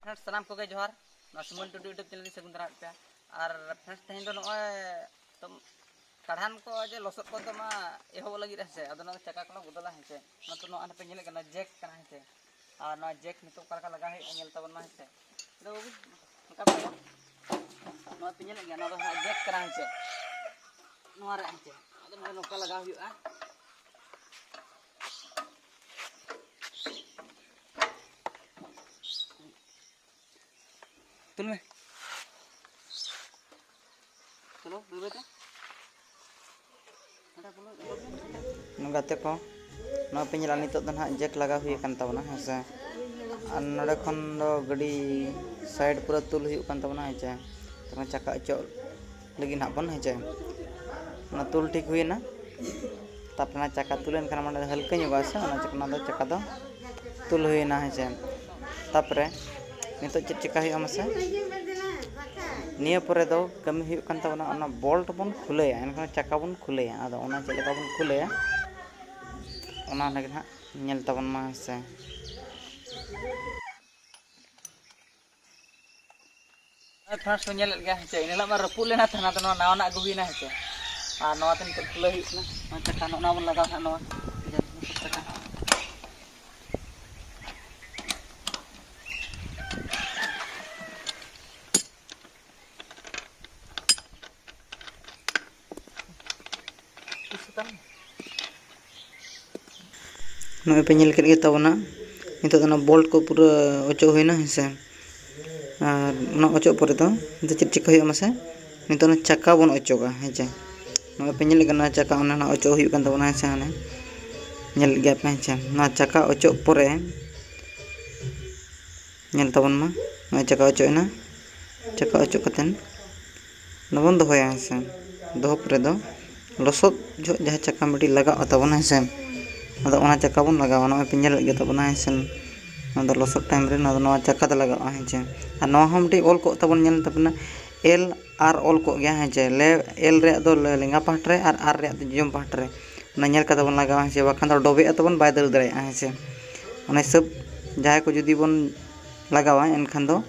friends सामान को जोहार सुमन टुडू यूट्यूब चैनल सगुन दारा पे और फ्रेंड्स तेहन दो नय तो काढ़ान को जे लसद को तो मा एहो लगी से अदो चक्का को बदला है से तो नो पे नेले कना जैक कना है और ना जैक नितो का लगा है नेल तबन मा है दो का पे नो पे नेले ना दो जैक कना है नो रे है अदो नो का लगा हुआ तुल में चलो बेबे गाते को पे नित जैक लगा हुई तबना हेसे नोड़े खन गाड़ी साइड पूरा तुल हुई हेचे तो चक्का अचो लगी ना बन हेचे तुल ठीक हुई ना तापर चक्का तुलेन हल्का जोगा से चक्का दो तुल हुई ना हेचे तापर नित चेक चिका हुई मसे निया परे दो कमी हुई तबना बोल्ट बन खुलेया एनखान चक्का बन खुलेया आदो चेक बन खुलेया लगे हाँ तबन मा से फ्रेंड्स को नेल गया है इनला मा रपू लेना था तो नावना अगु हुई ना है और नवा तन खुले हुई चक्का ना बन लगा था नवा नए पे नेल के तबना नित बोल्ट को पूरा अचो हुईना हेसे और अचो पर चेक चिका हुई मसे नित चक्का बन अचोगा हेचे नए पे नेल चक्का अचो हुई तबना हेसे हाने नेल गया पे हेचे चक्का अचो पर नेल तबन मा चक्का अचोना चक्का अचो कतेन बन दोया हेसे दोह पर दो लसद जो जहाँ चक्का मिट्टी लगा तबना हेसे अदो चक्का बन लगा ना पे नेल तबना हेसे लसद टाइम रे चक्का दो लगा हेचे और मिट्टी ऑल को तबन नेल तबना एल आर ऑल को गया हेचे ले एल रे दो लेंगा पाहटरे और आर रे जम पाहटरे नेल का तबन लगा हेचे बाखान दो डोबे तबन बाय दर दड़े हेचे सब जहाँ को जुदी बन लगावा एनखान दो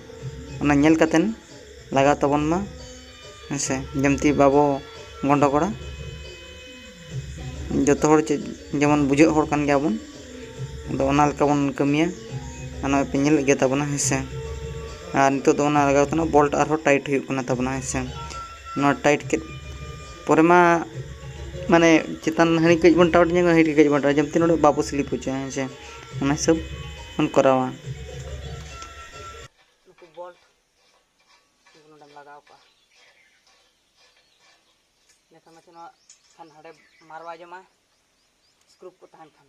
नेल कतेन लगा तबन मा हेसे जमती बाबो गंडगोड़ा जो जेमन बुझे हर कान गया बन अदो बन कमिया पे नेल गया तबना हेसे और नितो दो लगा बोल्ट और टाइट हुई तबना हेसे टाइट के पर माने चितान हणी कज बन टाइट हणी कज बन जमती नोड़े बाबू स्लिप होचे हेसे सब बन करावा बोल्ट लगाओ खान हाड़े मारवा जमा स्क्रू को तहन खान